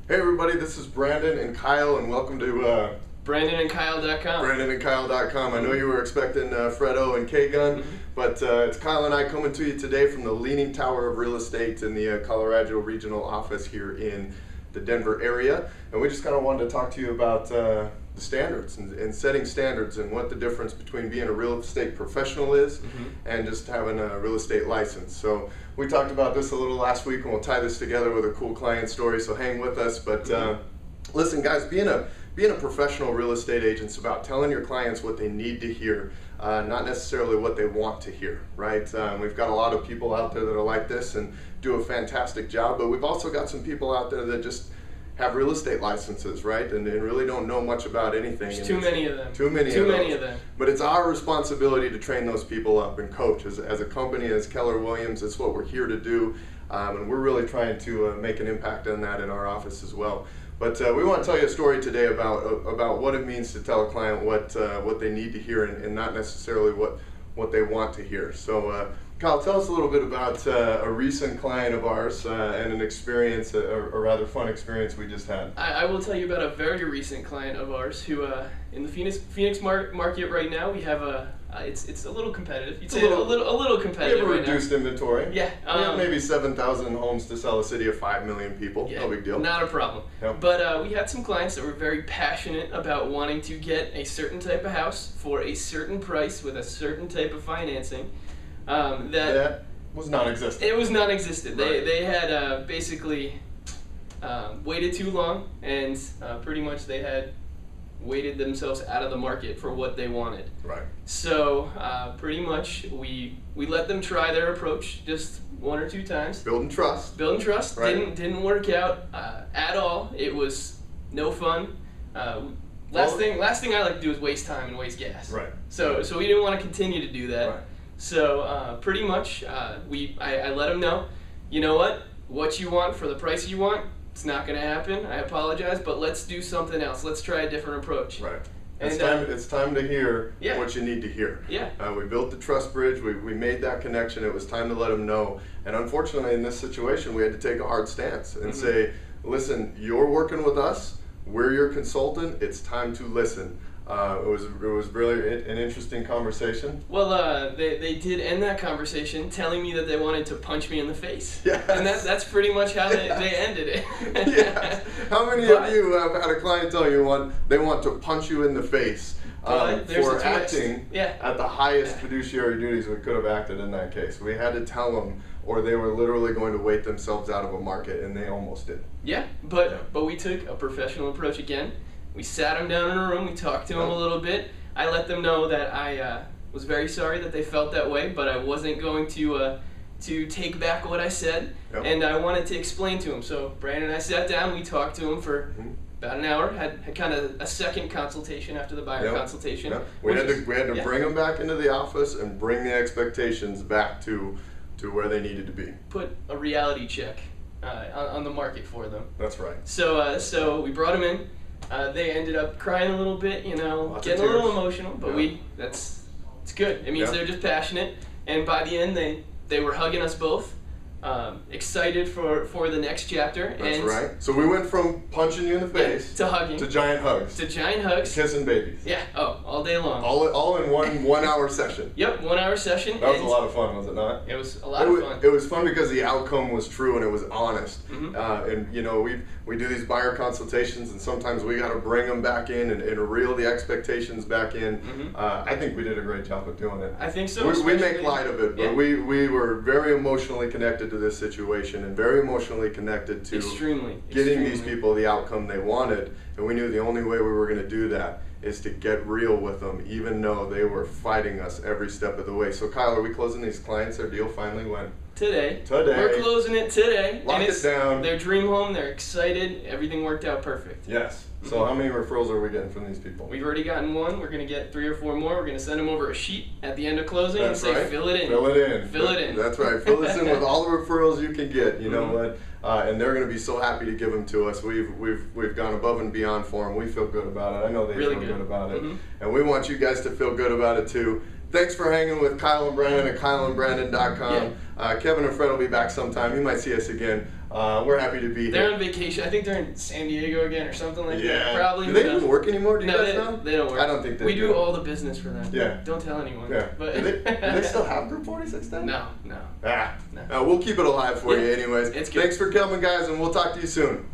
Hey everybody, this is Brandon and Kyle, and welcome to BrandonandKyle.com. BrandonandKyle.com. I know you were expecting Fredo and K-Gun, but it's Kyle and I coming to you today from the Leaning Tower of Real Estate in the Colorado Regional Office here in the Denver area. And we just kind of wanted to talk to you about the standards and setting standards and what the difference between being a real estate professional is and just having a real estate license. So we talked about this a little last week, and we'll tie this together with a cool client story, so hang with us. But listen guys, being a professional real estate agent is about telling your clients what they need to hear, not necessarily what they want to hear, right? We've got a lot of people out there that are like this and do a fantastic job, but we've also got some people out there that just have real estate licenses, right? And really don't know much about anything. There's too many of them. Too many of them. But it's our responsibility to train those people up and coach. As a company, as Keller Williams, it's what we're here to do. And we're really trying to make an impact on that in our office as well. But we want to tell you a story today about what it means to tell a client what they need to hear and not necessarily what they want to hear. So Kyle, tell us a little bit about a recent client of ours and an experience, a rather fun experience we just had. I will tell you about a very recent client of ours who, in the Phoenix market right now, we have it's a little competitive. You'd say a little competitive. We have a reduced inventory. Yeah. We have maybe 7,000 homes to sell a city of 5 million people. Yeah, no big deal. Not a problem. Yep. But we had some clients that were very passionate about wanting to get a certain type of house for a certain price with a certain type of financing. That was non-existent. It was non-existent. Right. They had basically waited too long, and pretty much they had waited themselves out of the market for what they wanted. Right. So pretty much we let them try their approach just one or two times. Building trust. Right. Didn't work out at all. It was no fun. Last thing I like to do is waste time and waste gas. Right. So we didn't want to continue to do that. Right. So pretty much I let them know, you know what you want for the price you want, it's not going to happen. I apologize, but let's do something else. Let's try a different approach. Right. And, it's time to hear yeah. what you need to hear. Yeah. We built the trust bridge. We made that connection. It was time to let them know. And unfortunately, in this situation, we had to take a hard stance and say, listen, you're working with us. We're your consultant. It's time to listen. It was really an interesting conversation. Well, they did end that conversation telling me that they wanted to punch me in the face. Yes. And that's pretty much how they ended it. Yes. How many of you have had a client tell you they want to punch you in the face for acting at the highest fiduciary duties we could have acted in that case? We had to tell them, or they were literally going to wait themselves out of a market, and they almost did. Yeah, but we took a professional approach again. We sat them down in a room, we talked to them a little bit. I let them know that I was very sorry that they felt that way, but I wasn't going to take back what I said, and I wanted to explain to them. So Brandon and I sat down, we talked to them for about an hour, had kind of a second consultation after the buyer consultation. We had to bring them back into the office and bring the expectations back to where they needed to be. Put a reality check on the market for them. That's right. So we brought them in. They ended up crying a little bit, getting a little emotional, but it's good. It means they're just passionate, and by the end they were hugging us both, excited for the next chapter. That's right. So we went from punching you in the face to hugging, to giant hugs, kissing babies. Yeah. Oh, all day long. All in one hour session. Yep, 1 hour session. That was a lot of fun, was it not? It was a lot of fun. It was fun because the outcome was true and it was honest. And we do these buyer consultations, and sometimes we got to bring them back in and reel the expectations back in. I think we did a great job of doing it. I think so. We make light of it, but we were very emotionally connected to this situation and very emotionally connected to getting these people the outcome they wanted. And we knew the only way we were going to do that is to get real with them, even though they were fighting us every step of the way. So Kyle, are we closing these clients? Their deal finally went? Today. We're closing it today. Lock it down. Their dream home, they're excited, everything worked out perfect. Yes. So how many referrals are we getting from these people? We've already gotten one. We're going to get 3 or 4 more. We're going to send them over a sheet at the end of closing and say, fill it in. Fill it in. Fill it in. That's right. Fill this in with all the referrals you can get. You know what? And they're going to be so happy to give them to us. We've gone above and beyond for them. We feel good about it. I know they feel good about it. And we want you guys to feel good about it too. Thanks for hanging with Kyle and Brandon at KyleandBrandon.com. Kevin and Fred will be back sometime. You might see us again. We're happy to be They're here. on vacation. I think they're in San Diego again or something like that. Yeah. Probably. Do they even work anymore? Do you guys know? They don't work. I don't think they We do. do all the business for them. Yeah. Don't tell anyone. Yeah. But Do they still have Group 46 then? No. Ah. No. We'll keep it alive for you Yeah. anyways. It's good. Thanks for coming, guys, and we'll talk to you soon.